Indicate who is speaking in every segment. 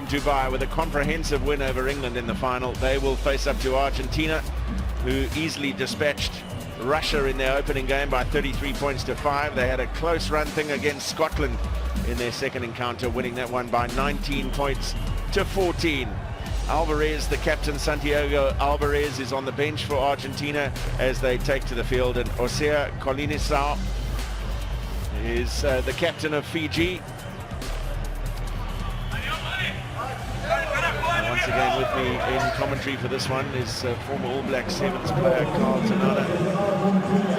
Speaker 1: Dubai with a comprehensive win over England in the final. They will face up to Argentina, who easily dispatched Russia in their opening game by 33 points to 5. They had a close run thing against Scotland in their second encounter, winning that one by 19 points to 14. Alvarez, the captain, Santiago Alvarez, is on the bench for Argentina as they take to the field, and Osea Colinisau is the captain of Fiji. Once again with me in commentary for this one is former All Black Sevens player Carl Tanana.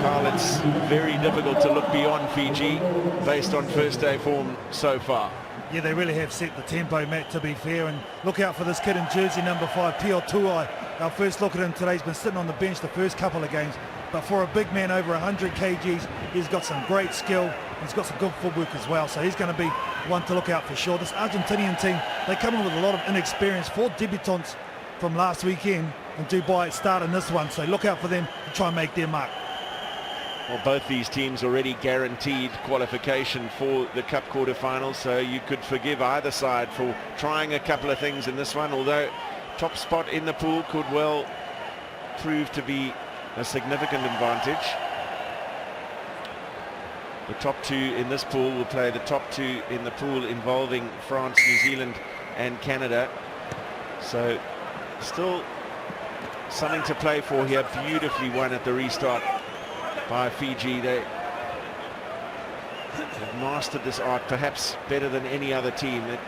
Speaker 1: Carl, it's very difficult to look beyond Fiji based on first day form so far.
Speaker 2: Yeah, they really have set the tempo, Matt, to be fair, and look out for this kid in jersey number 5, Pio Tuai. Our first look at him today, he's been sitting on the bench the first couple of games, but for a big man over 100 kgs, he's got some great skill. He's got some good footwork as well, so he's going to be one to look out for sure. This Argentinian team, they come in with a lot of inexperience. 4 debutants from last weekend in Dubai starting this one, so look out for them to try and make their mark.
Speaker 1: Well, both these teams already guaranteed qualification for the Cup quarterfinals, so you could forgive either side for trying a couple of things in this one, although top spot in the pool could well prove to be a significant advantage. The top 2 in this pool will play the top 2 in the pool involving France, New Zealand and Canada. So still something to play for here. Beautifully won at the restart by Fiji. They have mastered this art perhaps better than any other team. It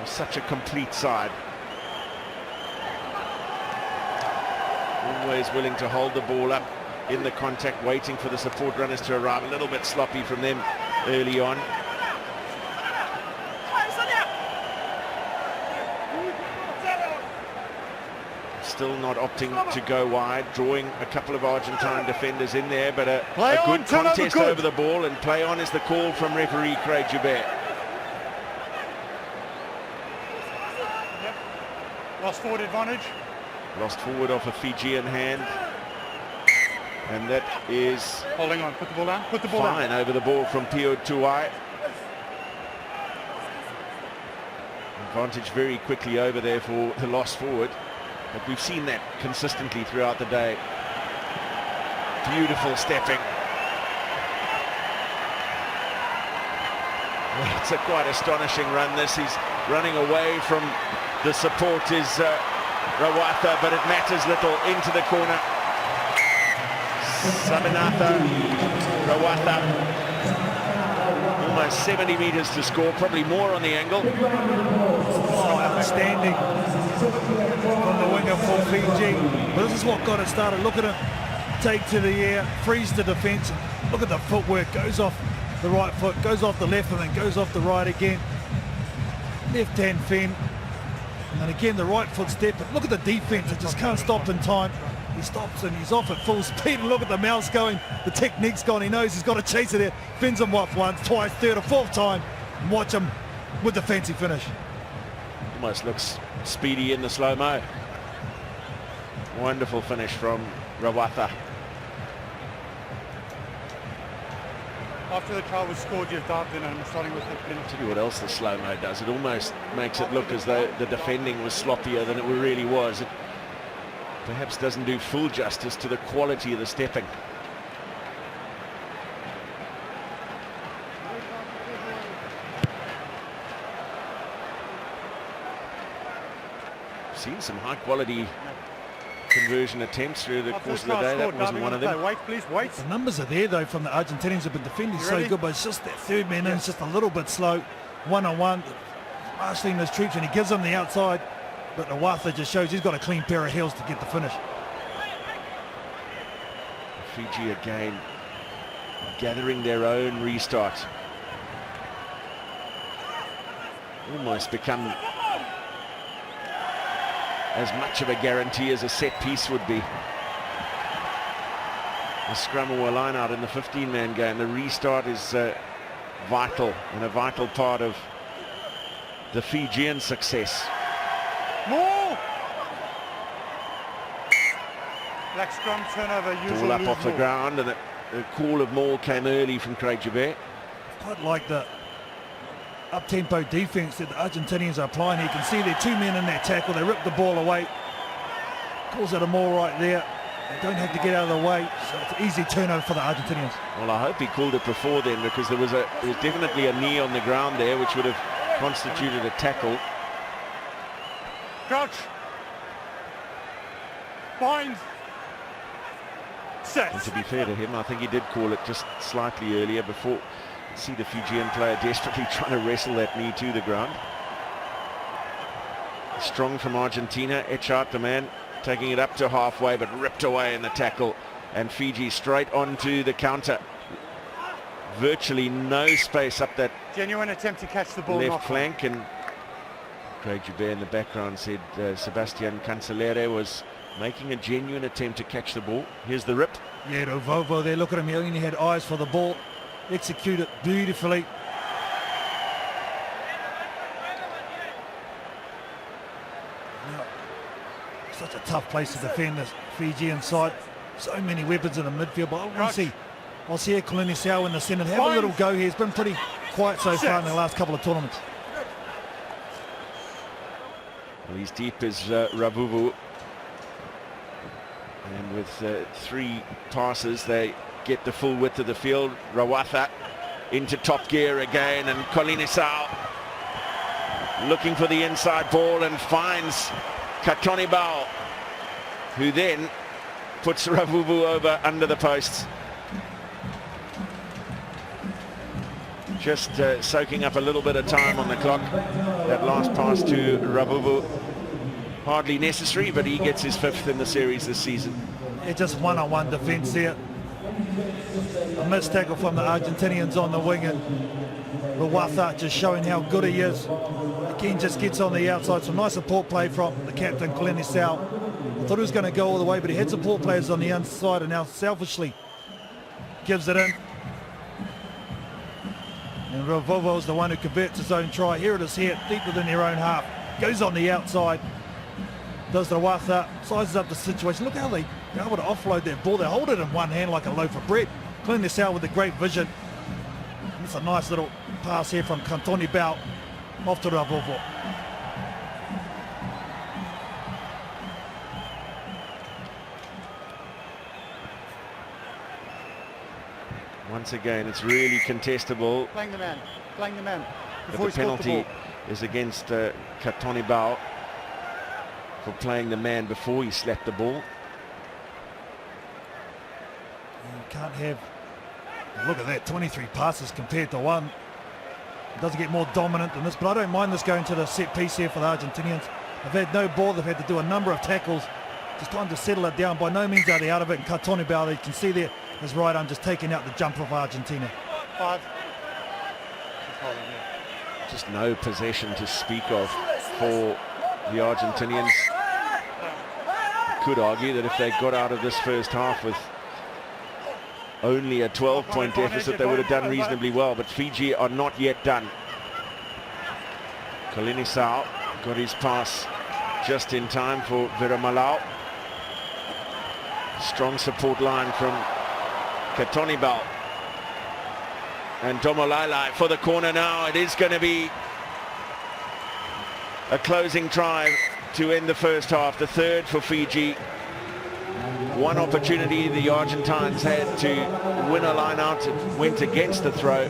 Speaker 1: was such a complete side. Always willing to hold the ball up in the contact, waiting for the support runners to arrive. A little bit sloppy from them early on. Still not opting to go wide, drawing a couple of Argentine defenders in there, but a good contest over the ball, and play on is the call from referee Craig Joubert.
Speaker 3: Lost forward advantage.
Speaker 1: Lost forward off a Fijian hand. And that is
Speaker 3: holding on. Put the ball down. Put the ball
Speaker 1: fine
Speaker 3: down.
Speaker 1: over the ball from Pio Tuai. Advantage very quickly over there for the lost forward. But we've seen that consistently throughout the day. Beautiful stepping. It's a quite astonishing run this. He's running away from the support is Rawatha, but it matters little. Into the corner. Sabinatha, Rawatha, almost 70 meters to score, probably more on the angle.
Speaker 2: Oh, outstanding from the winger for Fiji. But this is what got it started. Look at him take to the air, freeze the defence. Look at the footwork, goes off the right foot, goes off the left, and then goes off the right again. Left hand fin, and then again the right foot step. But look at the defence, it just can't stop in time. He stops and he's off at full speed, and look at the mouse going, the technique's gone, he knows he's got to chase it there, fins him off once, twice, third or fourth time, and watch him with the fancy finish.
Speaker 1: Almost looks speedy in the slow-mo. Wonderful finish from Rawatha.
Speaker 3: After the try was scored, you've dived in and starting with the pin.
Speaker 1: Tell you what else the slow-mo does, it almost makes it look as though the defending was sloppier than it really was. It perhaps doesn't do full justice to the quality of the stepping. Seen some high quality conversion attempts through the course of the day. That wasn't one of them.
Speaker 3: Wait, please, wait.
Speaker 2: The numbers are there though from the Argentinians who've been defending so good, but it's just that third man in, it's just a little bit slow. One-on-one, marshalling those troops, and he gives them the outside. But Rawatha just shows he's got a clean pair of heels to get the finish.
Speaker 1: Fiji again gathering their own restart. Almost become as much of a guarantee as a set piece would be. The scrum or a line out in the 15-man game. The restart is vital and a vital part of the Fijian success.
Speaker 3: More! Black scrum turnover.
Speaker 1: Ball up off the ground, and the call of maul came early from Craig Joubert.
Speaker 2: Quite like the up-tempo defense that the Argentinians are applying. You can see there are 2 men in that tackle. They rip the ball away. Calls it a maul right there. They don't have to get out of the way, so it's an easy turnover for the Argentinians.
Speaker 1: Well, I hope he called it before then, because there was definitely a knee on the ground there, which would have constituted a tackle.
Speaker 3: Crouch. Bind. Set.
Speaker 1: And to be fair to him, I think he did call it just slightly earlier before. See the Fijian player desperately trying to wrestle that knee to the ground. Strong from Argentina, etch out the man, taking it up to halfway, but ripped away in the tackle. And Fiji straight onto the counter. Virtually no space up that
Speaker 3: Genuine attempt to catch the ball.
Speaker 1: left flank. And Craig Joubert in the background said Sebastian Cancelere was making a genuine attempt to catch the ball. Here's the rip.
Speaker 2: Yeah, Rovovo there, look at him, he only had eyes for the ball. Execute it beautifully. Now, such a tough place to defend this Fijian side. So many weapons in the midfield, but I want to see Colini in the centre have a little go here. It's been pretty quiet so far in the last couple of tournaments.
Speaker 1: Well, he's deep as Ravuvu. And with 3 passes, they get the full width of the field. Rawatha into top gear again, and Colinisau looking for the inside ball and finds Katonibau, who then puts Ravuvu over under the posts. Just soaking up a little bit of time on the clock. That last pass to Ravuvu, hardly necessary, but he gets his 5th in the series this season.
Speaker 2: Yeah, just one-on-one defence there. A missed tackle from the Argentinians on the wing, and Rawatha just showing how good he is. Again, just gets on the outside. Some nice support play from the captain, Colinisau. I thought he was going to go all the way, but he had support players on the inside, and now selfishly gives it in. And Ravovo's the one who converts his own try. Here it is here, deep within their own half. Goes on the outside. Does Rawatha, sizes up the situation. Look how they're able to offload that ball. They hold it in one hand like a loaf of bread. Clean this out with a great vision. And it's a nice little pass here from Katonibau off to Ravovo.
Speaker 1: Once again, it's really contestable.
Speaker 3: Playing the man. Playing the man.
Speaker 1: But the penalty is against Katonibau for playing the man before he slapped the ball.
Speaker 2: You can't have, look at that, 23 passes compared to 1. It doesn't get more dominant than this, but I don't mind this going to the set piece here for the Argentinians. They've had no ball, they've had to do a number of tackles, just trying to settle it down. By no means are they out of it, and Katonibau, you can see there, his right arm just taking out the jumper of Argentina.
Speaker 3: 5.
Speaker 1: Just no possession to speak of for the Argentinians. Could argue that if they got out of this first half with only a 12-point deficit, they would have done reasonably well, but Fiji are not yet done. Colinisau got his pass just in time for Viramalau. Strong support line from Katonibau. And Domolai for the corner now. It is going to be a closing try to end the first half, the 3rd for Fiji. One opportunity the Argentines had to win a line out. It went against the throw.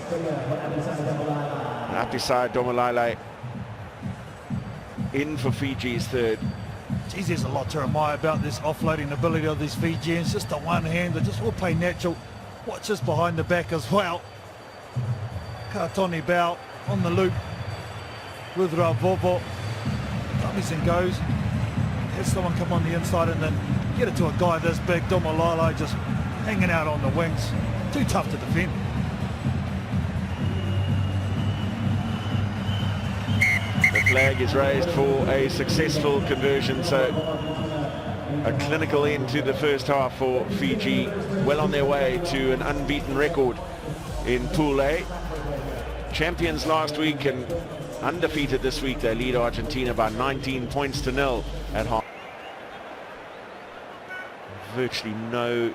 Speaker 1: Apisai Domolai in for Fiji's 3rd.
Speaker 2: Geez, there's a lot to admire about this offloading ability of these Fijians. Just the one hand, they just all play natural. Watch this behind the back as well. Katonibau on the loop with Ravovo. Comes and goes. Has someone come on the inside and then get it to a guy this big. Domolai just hanging out on the wings. Too tough to defend.
Speaker 1: The flag is raised for a successful conversion, so a clinical end to the first half for Fiji. Well on their way to an unbeaten record in Pool A. Champions last week and undefeated this week. They lead Argentina by 19 points to 0 at half. Virtually no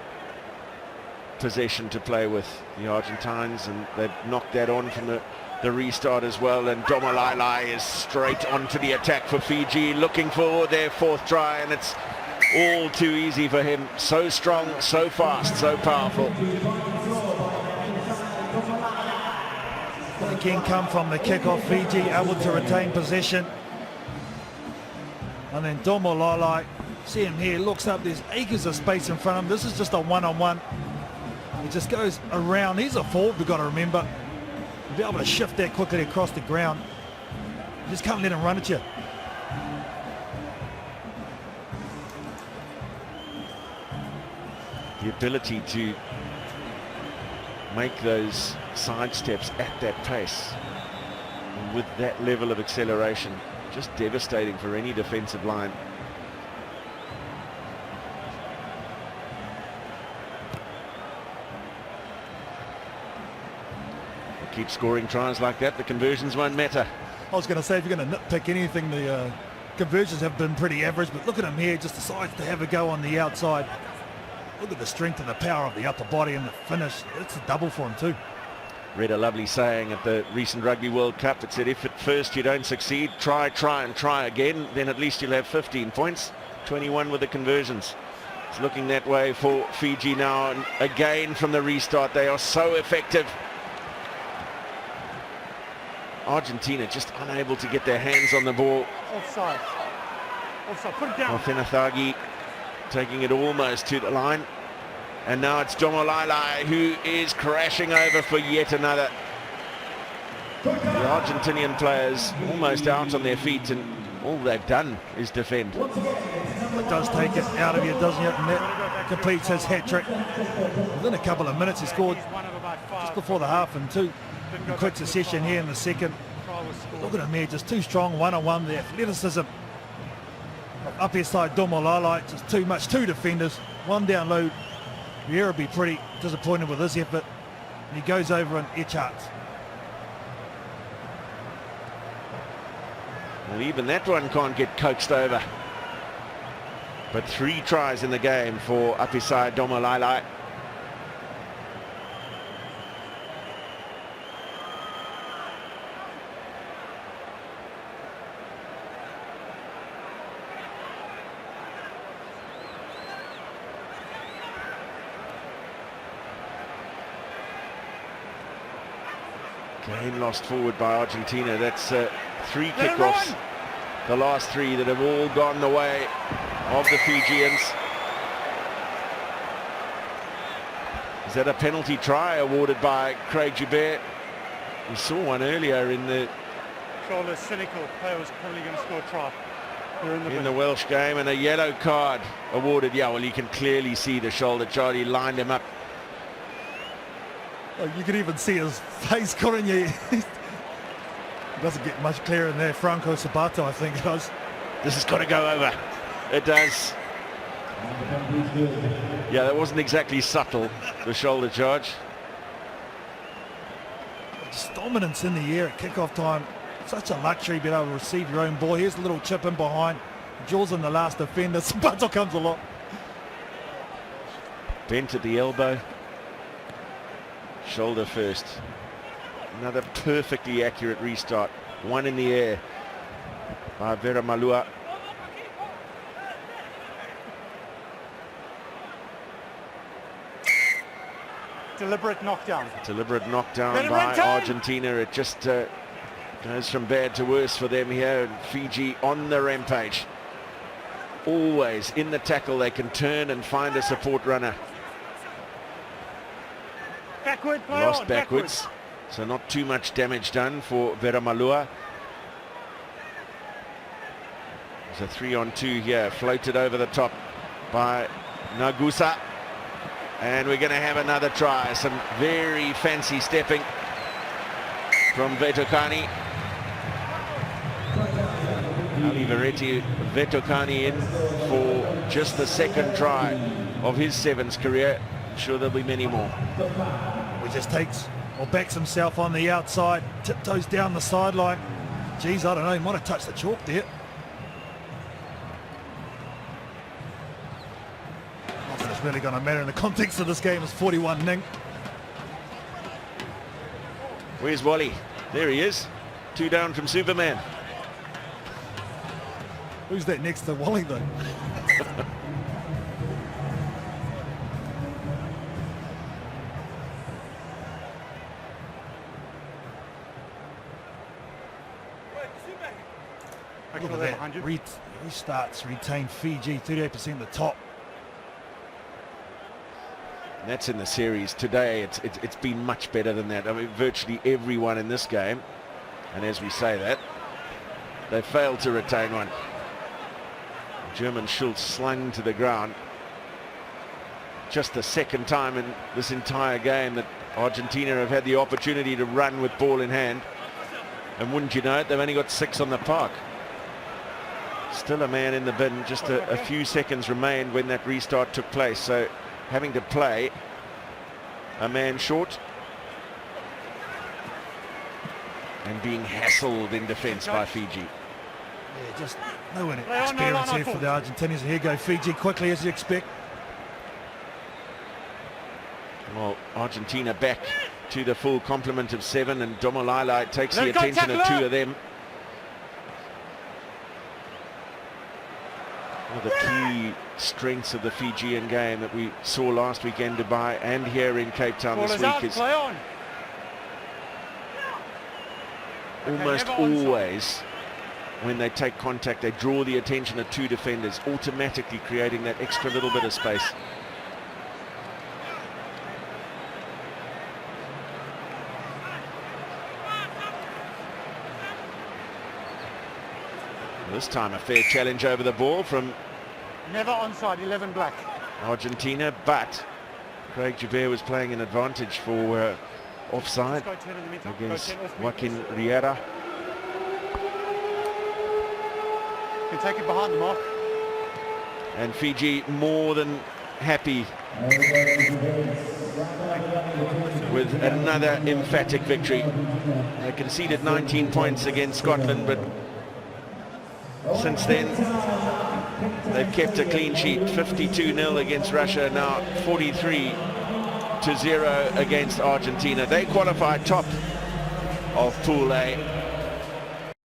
Speaker 1: possession to play with, the Argentines, and they've knocked that on from the the restart as well, and Domalai is straight onto the attack for Fiji, looking for their 4th try, and it's all too easy for him. So strong, so fast, so powerful.
Speaker 2: Again, come from the kick-off, Fiji able to retain possession. And then Domalai, see him here, looks up, there's acres of space in front of him. This is just a one-on-one. He just goes around. He's a forward, we've got to remember. You'll be able to shift that quickly across the ground. You just can't let him run at you.
Speaker 1: The ability to make those side steps at that pace and with that level of acceleration, just devastating for any defensive line. Keep scoring tries like that, the conversions won't matter.
Speaker 2: I was going to say, if you're going to nitpick anything, the conversions have been pretty average, but look at him here, just decides to have a go on the outside. Look at the strength and the power of the upper body and the finish. It's a double for him too.
Speaker 1: Read a lovely saying at the recent Rugby World Cup. It said, if at first you don't succeed, try again, then at least you'll have 15 points. 21 with the conversions. It's looking that way for Fiji now, and again from the restart, they are so effective. Argentina just unable to get their hands on the ball.
Speaker 3: Offside. Offside. Put it down.
Speaker 1: Fenathagi taking it almost to the line. And now it's Domalai who is crashing over for yet another. The Argentinian players almost out on their feet, and all they've done is defend.
Speaker 2: It does take it out of you, doesn't it? And that completes his hat-trick. Within a couple of minutes, he scored just before the half and 2 in quick succession here in the second. Look at him here, just too strong, one-on-one. The athleticism up his side, Domalai, just too much, 2 defenders, 1 down low. Vieira would be pretty disappointed with this effort. And he goes over and Echarts.
Speaker 1: Well, even that one can't get coaxed over. But 3 tries in the game for Apisai Domalai. Game lost forward by Argentina. That's 3 kickoffs. The last 3 that have all gone the way of the Fijians. Is that a penalty try awarded by Craig Joubert? We saw one earlier in the
Speaker 3: Shoulder cynical. Player was probably going to score a try.
Speaker 1: In the Welsh game, and a yellow card awarded. Yeah, well, you can clearly see the shoulder charge. He lined him up.
Speaker 2: Oh, you could even see his face, couldn't you? It doesn't get much clearer than there. Franco Sabato, I think it does.
Speaker 1: This has got to go over. It does. Yeah, that wasn't exactly subtle, the shoulder charge.
Speaker 2: Just dominance in the air at kickoff time. Such a luxury being able to receive your own ball. Here's a little chip in behind. Jaws in the last defender. Sabato comes along.
Speaker 1: Bent at the elbow. Shoulder first. Another perfectly accurate restart. 1 in the air by Vera Malua.
Speaker 3: Deliberate knockdown.
Speaker 1: Deliberate knockdown by Argentina. It just goes from bad to worse for them here. Fiji on the rampage. Always in the tackle, they can turn and find a support runner.
Speaker 3: Backward,
Speaker 1: Lost backwards. So not too much damage done for Vera Malua. There's a 3-on-2 here, floated over the top by Nagusa. And we're going to have another try. Some very fancy stepping from Vetokani. Ali Vetokani in for just the 2nd try of his 7's career. I'm sure there'll be many more.
Speaker 2: He just takes or backs himself on the outside, tiptoes down the sideline. Geez, I don't know, he might have touched the chalk there. I think it's really going to matter in the context of this game. It's 41-0.
Speaker 1: Where's Wally? There he is. 2 down from Superman.
Speaker 2: Who's that next to Wally, though? Look at that. Restarts, retain Fiji, 38% the top.
Speaker 1: And that's in the series. Today it's been much better than that. I mean, virtually everyone in this game, and as we say that, they failed to retain one. German Schultz slung to the ground. Just the second time in this entire game that Argentina have had the opportunity to run with ball in hand. And wouldn't you know it, they've only got 6 on the park. Still a man in the bin, just a few seconds remained when that restart took place. So having to play a man short and being hassled in defence by Fiji.
Speaker 2: Yeah, just no experience here for the Argentinians. Here go Fiji quickly, as you expect.
Speaker 1: Well, Argentina back to the full complement of 7, and Domolai takes the attention of 2 of them. One of the key strengths of the Fijian game that we saw last weekend in Dubai and here in Cape Town this week is almost always when they take contact, they draw the attention of 2 defenders, automatically creating that extra little bit of space. This time a fair challenge over the ball from
Speaker 3: Never onside, 11 black.
Speaker 1: Argentina, but Craig Joubert was playing an advantage for offside against Joaquin Riera.
Speaker 3: You can take it behind the mark.
Speaker 1: And Fiji more than happy with another emphatic victory. They conceded 19 points against Scotland, but since then they've kept a clean sheet. 52-0 against Russia, now 43-0 against Argentina. They qualify top of Pool A.